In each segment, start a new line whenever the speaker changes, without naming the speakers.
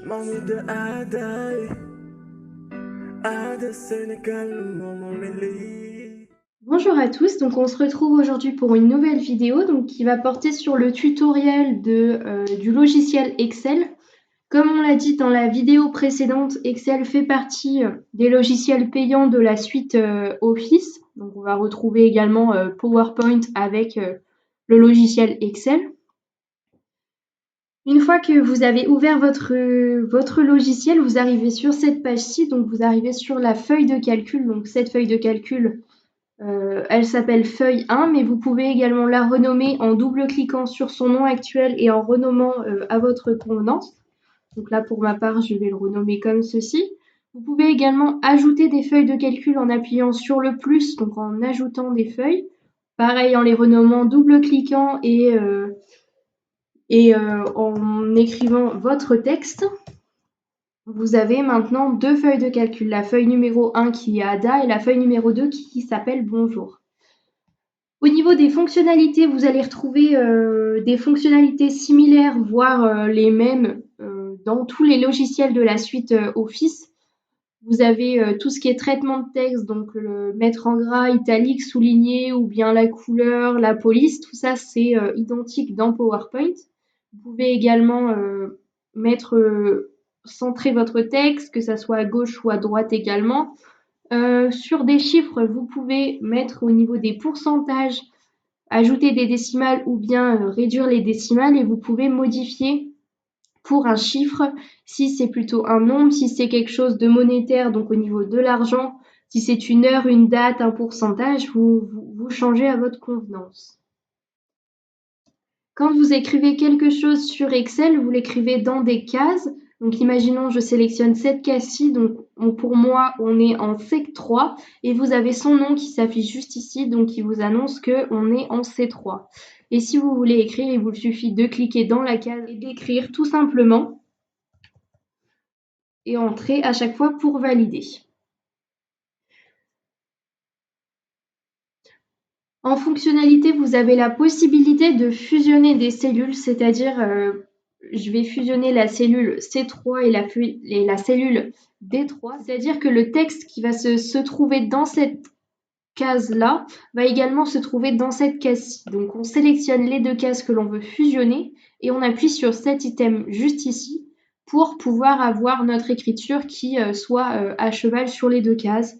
Mamie de Ada, Ada Sénégal, maman Mélie.
Bonjour à tous, donc on se retrouve aujourd'hui pour une nouvelle vidéo qui va porter sur le tutoriel du logiciel Excel. Comme on l'a dit dans la vidéo précédente, Excel fait partie des logiciels payants de la suite Office. Donc on va retrouver également PowerPoint avec le logiciel Excel. Une fois que vous avez ouvert votre logiciel, vous arrivez sur cette page-ci, donc vous arrivez sur la feuille de calcul. Donc cette feuille de calcul, elle s'appelle feuille 1, mais vous pouvez également la renommer en double-cliquant sur son nom actuel et en renommant à votre convenance. Donc là, pour ma part, je vais le renommer comme ceci. Vous pouvez également ajouter des feuilles de calcul en appuyant sur le plus, donc en ajoutant des feuilles. Pareil, en les renommant double-cliquant et en écrivant votre texte. Vous avez maintenant deux feuilles de calcul, la feuille numéro 1 qui est Ada et la feuille numéro 2 qui s'appelle Bonjour. Au niveau des fonctionnalités, vous allez retrouver des fonctionnalités similaires, voire les mêmes dans tous les logiciels de la suite Office. Vous avez tout ce qui est traitement de texte, donc le mettre en gras, italique, souligné, ou bien la couleur, la police, tout ça c'est identique dans PowerPoint. Vous pouvez également centrer votre texte, que ça soit à gauche ou à droite également. Sur des chiffres, vous pouvez mettre au niveau des pourcentages, ajouter des décimales ou bien réduire les décimales et vous pouvez modifier pour un chiffre si c'est plutôt un nombre, si c'est quelque chose de monétaire, donc au niveau de l'argent, si c'est une heure, une date, un pourcentage, vous changez à votre convenance. Quand vous écrivez quelque chose sur Excel, vous l'écrivez dans des cases. Donc imaginons, je sélectionne cette case-ci, donc pour moi, on est en C3 et vous avez son nom qui s'affiche juste ici, donc qui vous annonce qu'on est en C3. Et si vous voulez écrire, il vous suffit de cliquer dans la case et d'écrire tout simplement et entrer à chaque fois pour valider. En fonctionnalité, vous avez la possibilité de fusionner des cellules, c'est-à-dire je vais fusionner la cellule C3 et la cellule D3, c'est-à-dire que le texte qui va se trouver dans cette case-là va également se trouver dans cette case-ci. Donc on sélectionne les deux cases que l'on veut fusionner et on appuie sur cet item juste ici pour pouvoir avoir notre écriture qui soit à cheval sur les deux cases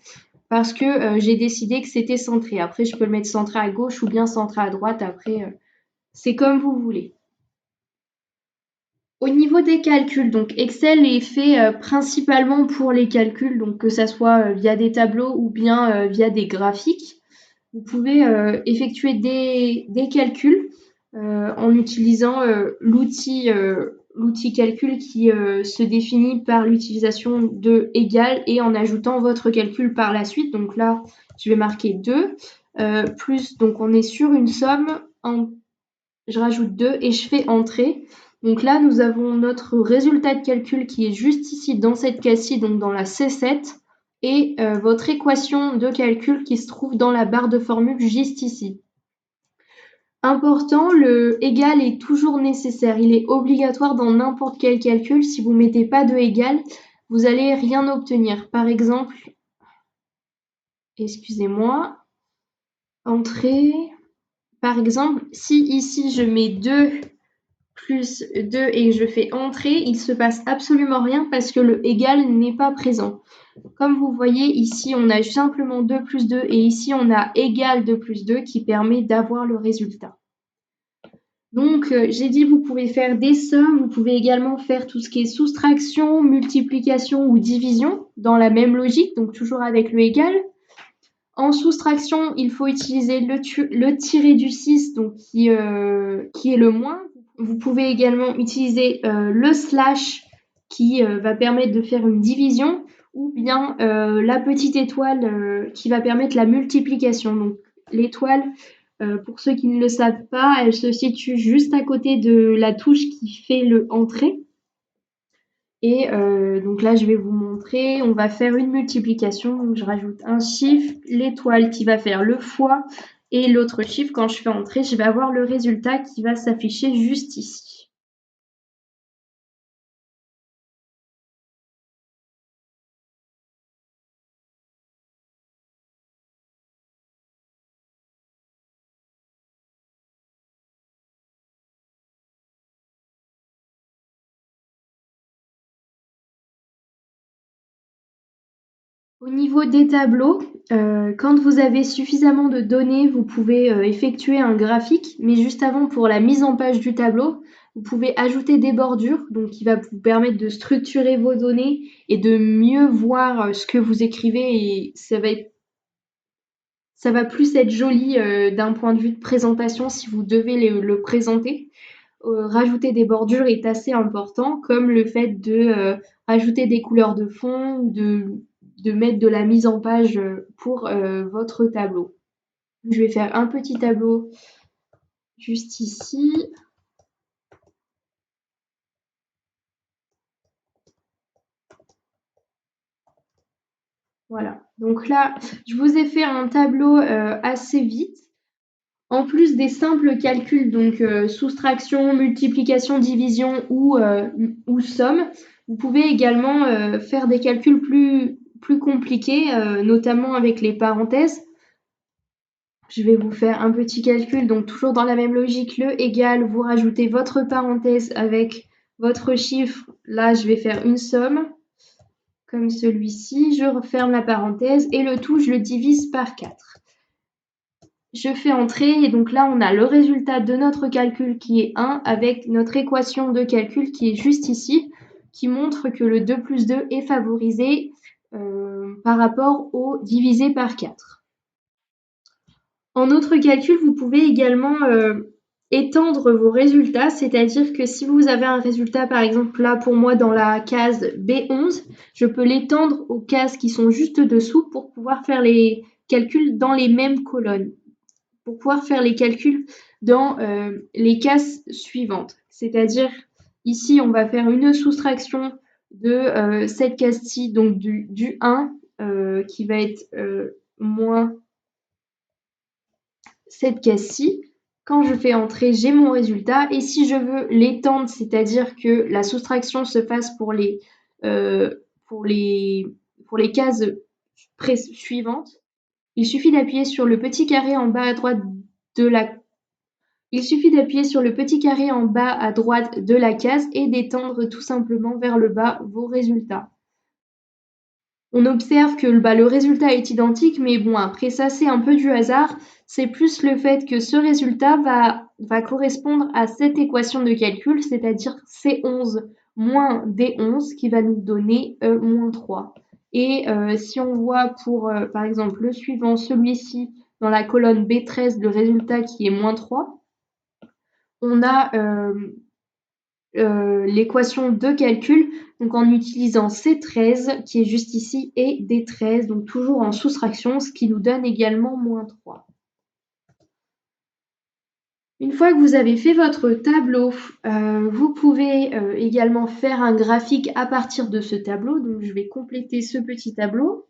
parce que j'ai décidé que c'était centré. Après, je peux le mettre centré à gauche ou bien centré à droite. Après, c'est comme vous voulez. Au niveau des calculs, donc Excel est fait principalement pour les calculs, donc que ça soit via des tableaux ou bien via des graphiques. Vous pouvez effectuer des calculs en utilisant l'outil calcul qui se définit par l'utilisation de égal et en ajoutant votre calcul par la suite. Donc là, je vais marquer 2 plus, donc on est sur une somme, je rajoute 2 et je fais entrer. Donc là, nous avons notre résultat de calcul qui est juste ici dans cette case-ci, donc dans la C7, et votre équation de calcul qui se trouve dans la barre de formule juste ici. Important, le égal est toujours nécessaire. Il est obligatoire dans n'importe quel calcul. Si vous ne mettez pas de égal, vous n'allez rien obtenir. Par exemple, excusez-moi, entrée. Par exemple, si ici je mets 2 plus 2 et je fais entrer, il ne se passe absolument rien parce que le égal n'est pas présent. Comme vous voyez, ici, on a simplement 2 plus 2 et ici, on a égal 2 plus 2 qui permet d'avoir le résultat. Donc, j'ai dit, vous pouvez faire des sommes, vous pouvez également faire tout ce qui est soustraction, multiplication ou division dans la même logique, donc toujours avec le égal. En soustraction, il faut utiliser le tiré du 6, donc qui est le moins. Vous pouvez également utiliser le slash qui va permettre de faire une division ou bien la petite étoile qui va permettre la multiplication. Donc l'étoile, pour ceux qui ne le savent pas, elle se situe juste à côté de la touche qui fait le entrée. Et donc là, je vais vous montrer, on va faire une multiplication. Donc je rajoute un chiffre, l'étoile qui va faire le fois et l'autre chiffre, quand je fais entrer, je vais avoir le résultat qui va s'afficher juste ici. Au niveau des tableaux, quand vous avez suffisamment de données, vous pouvez effectuer un graphique, mais juste avant, pour la mise en page du tableau, vous pouvez ajouter des bordures, donc qui va vous permettre de structurer vos données et de mieux voir ce que vous écrivez, et ça va plus être joli d'un point de vue de présentation si vous devez le présenter. Rajouter des bordures est assez important, comme le fait de rajouter des couleurs de fond ou de mettre de la mise en page pour votre tableau. Je vais faire un petit tableau juste ici. Voilà. Donc là, je vous ai fait un tableau assez vite. En plus des simples calculs, donc soustraction, multiplication, division ou somme, vous pouvez également faire des calculs plus compliqués, notamment avec les parenthèses. Je vais vous faire un petit calcul, donc toujours dans la même logique, le égal, vous rajoutez votre parenthèse avec votre chiffre. Là, je vais faire une somme, comme celui-ci. Je referme la parenthèse et le tout, je le divise par 4. Je fais entrer et donc là, on a le résultat de notre calcul qui est 1 avec notre équation de calcul qui est juste ici, qui montre que le 2 plus 2 est favorisé par rapport au divisé par 4. En autre calcul, vous pouvez également étendre vos résultats, c'est-à-dire que si vous avez un résultat, par exemple là pour moi dans la case B11, je peux l'étendre aux cases qui sont juste dessous pour pouvoir faire les calculs dans les mêmes colonnes, pour pouvoir faire les calculs dans les cases suivantes. C'est-à-dire ici, on va faire une soustraction de cette case-ci, donc du 1 qui va être moins cette case-ci. Quand je fais entrer, j'ai mon résultat. Et si je veux l'étendre, c'est-à-dire que la soustraction se fasse pour les cases suivantes, il suffit d'appuyer sur le petit carré en bas à droite de la il suffit d'appuyer sur le petit carré en bas à droite de la case et d'étendre tout simplement vers le bas vos résultats. On observe que le résultat est identique, mais bon, après ça, c'est un peu du hasard. C'est plus le fait que ce résultat va correspondre à cette équation de calcul, c'est-à-dire C11 moins D11, qui va nous donner moins 3. Et si on voit pour, par exemple, le suivant, celui-ci, dans la colonne B13, le résultat qui est moins 3, on a l'équation de calcul, donc en utilisant C13 qui est juste ici et D13, donc toujours en soustraction, ce qui nous donne également moins 3. Une fois que vous avez fait votre tableau, vous pouvez également faire un graphique à partir de ce tableau. Donc je vais compléter ce petit tableau.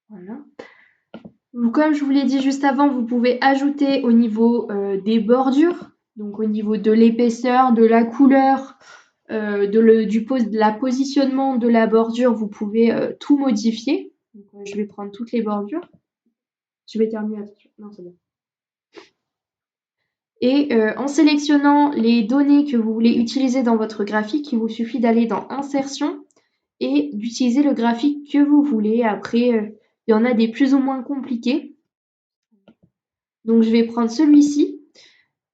Voilà. Comme je vous l'ai dit juste avant, vous pouvez ajouter au niveau des bordures, donc au niveau de l'épaisseur, de la couleur, de la positionnement de la bordure, vous pouvez tout modifier. Donc, je vais prendre toutes les bordures. Je vais terminer, attention. Non, c'est bon. Et en sélectionnant les données que vous voulez utiliser dans votre graphique, il vous suffit d'aller dans Insertion et d'utiliser le graphique que vous voulez. Après, il y en a des plus ou moins compliqués. Donc, je vais prendre celui-ci.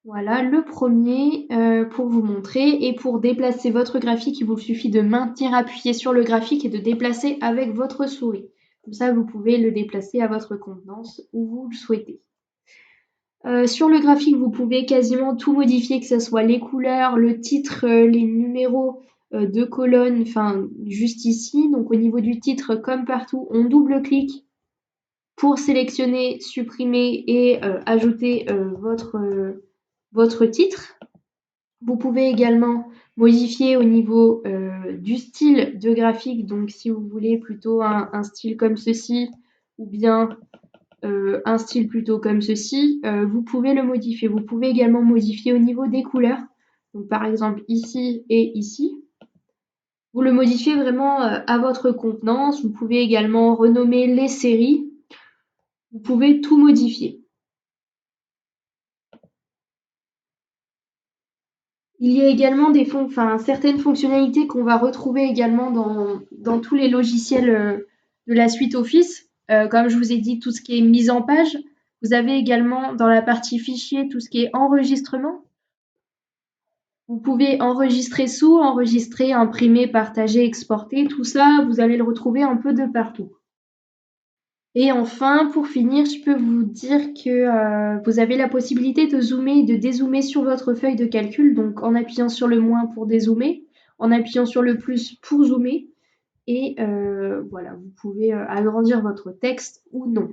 Voilà, le premier pour vous montrer. Et pour déplacer votre graphique, il vous suffit de maintenir appuyé sur le graphique et de déplacer avec votre souris. Comme ça, vous pouvez le déplacer à votre convenance où vous le souhaitez. Sur le graphique, vous pouvez quasiment tout modifier, que ce soit les couleurs, le titre, les numéros de colonnes, enfin juste ici. Donc au niveau du titre, comme partout, on double-clique pour sélectionner, supprimer et ajouter votre titre. Vous pouvez également modifier au niveau du style de graphique, donc si vous voulez plutôt un style comme ceci ou bien un style plutôt comme ceci, vous pouvez le modifier. Vous pouvez également modifier au niveau des couleurs, donc par exemple ici et ici. Vous le modifiez vraiment à votre convenance. Vous pouvez également renommer les séries. Vous pouvez tout modifier. Il y a également certaines fonctionnalités qu'on va retrouver également dans tous les logiciels de la suite Office. Comme je vous ai dit, tout ce qui est mise en page. Vous avez également dans la partie fichier tout ce qui est enregistrement. Vous pouvez enregistrer sous, enregistrer, imprimer, partager, exporter. Tout ça, vous allez le retrouver un peu de partout. Et enfin, pour finir, je peux vous dire que vous avez la possibilité de zoomer et de dézoomer sur votre feuille de calcul, donc en appuyant sur le moins pour dézoomer, en appuyant sur le plus pour zoomer, et voilà, vous pouvez agrandir votre texte ou non.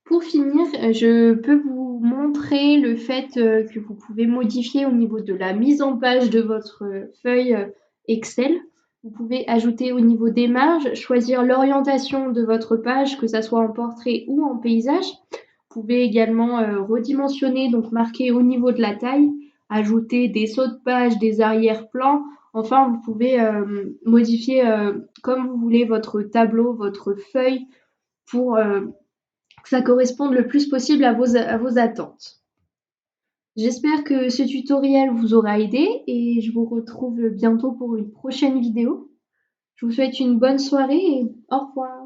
Pour finir, je peux vous montrer le fait que vous pouvez modifier au niveau de la mise en page de votre feuille Excel. Vous pouvez ajouter au niveau des marges, choisir l'orientation de votre page, que ça soit en portrait ou en paysage. Vous pouvez également redimensionner, donc marquer au niveau de la taille, ajouter des sauts de page, des arrière-plans. Enfin, vous pouvez modifier comme vous voulez votre tableau, votre feuille pour que ça corresponde le plus possible à vos attentes. J'espère que ce tutoriel vous aura aidé et je vous retrouve bientôt pour une prochaine vidéo. Je vous souhaite une bonne soirée et au revoir.